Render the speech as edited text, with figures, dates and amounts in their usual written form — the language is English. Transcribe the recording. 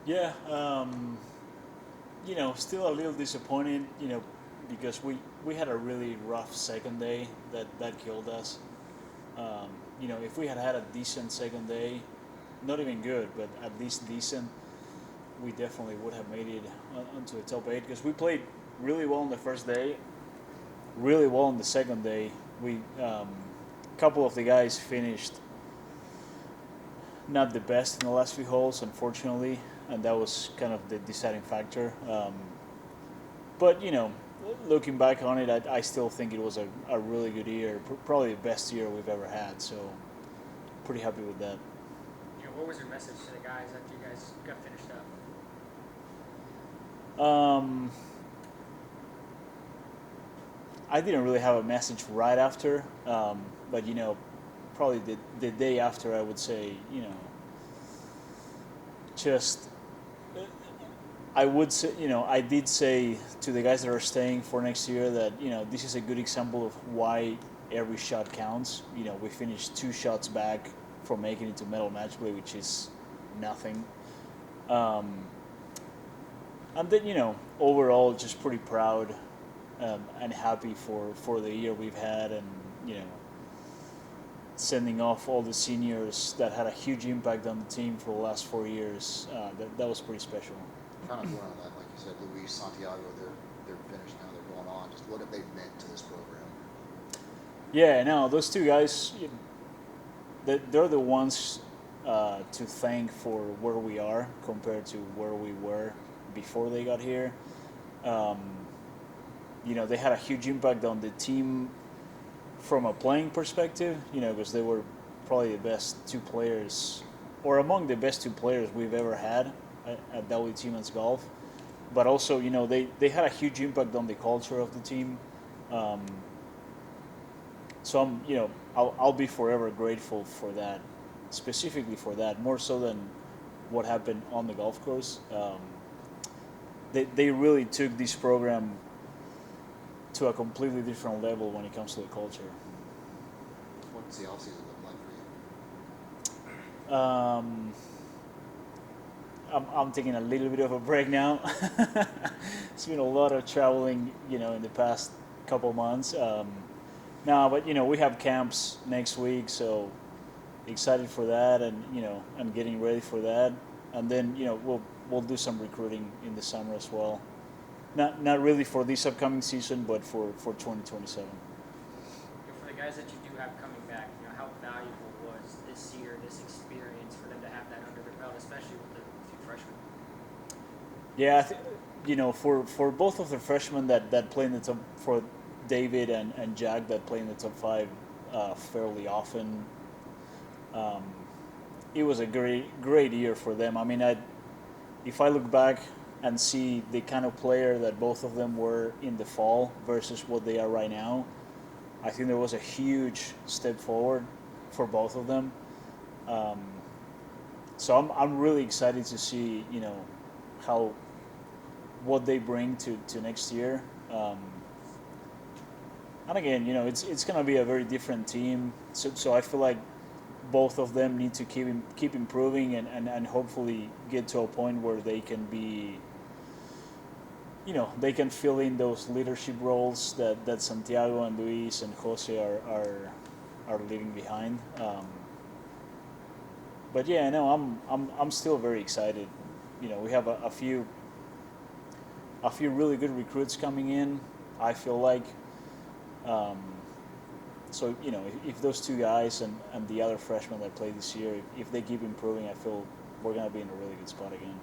Yeah, still a little disappointed, because we had a really rough second day that killed us. If we had had a decent second day, not even good, but at least decent, we definitely would have made it onto the top eight because we played really well on the first day, really well on the second day. We couple of the guys finished not the best in the last few holes, unfortunately, and that was kind of the deciding factor. But looking back on it, I still think it was a really good year, probably the best year we've ever had. So pretty happy with that. What was your message to the guys after you guys got finished up? I didn't really have a message right after, but probably the day after, I would say, just I would say, I did say to the guys that are staying for next year that this is a good example of why every shot counts. We finished 2 shots back from making it to medal match play, which is nothing. And then overall, just pretty proud and happy for the year we've had, and sending off all the seniors that had a huge impact on the team for the last 4 years. That was pretty special. Kind of going on that, like you said, Luis, Santiago, they're finished now. They're going on. Just what have they meant to this program? Yeah, no, those 2 guys, they're the ones to thank for where we are compared to where we were before they got here. They had a huge impact on the team from a playing perspective, because they were probably the best 2 players, or among the best 2 players we've ever had at WT Men's Golf. But also, they had a huge impact on the culture of the team. So I'll be forever grateful for that, specifically for that, more so than what happened on the golf course. They really took this program to a completely different level when it comes to the culture. What's the offseason look like for you? I'm taking a little bit of a break now. It's been a lot of traveling, in the past couple months. But we have camps next week, so excited for that, and I'm getting ready for that. And then we'll do some recruiting in the summer as well. Not really for this upcoming season, but for 2027. For the guys that you do have coming back, how valuable was this year, this experience for them to have that under their belt, especially with the 2 freshmen? Yeah, for both of the freshmen that play in the top, for David and Jack that play in the top 5 fairly often, it was a great year for them. I mean, if I look back and see the kind of player that both of them were in the fall versus what they are right now, I think there was a huge step forward for both of them. So I'm really excited to see what they bring to next year. And again, it's going to be a very different team. So I feel like both of them need to keep improving and hopefully get to a point where they can be, they can fill in those leadership roles that Santiago and Luis and Jose are leaving behind. But yeah, no, I'm still very excited. We have a few really good recruits coming in, I feel like. So if those 2 guys and the other freshmen that played this year, if they keep improving, I feel we're going to be in a really good spot again.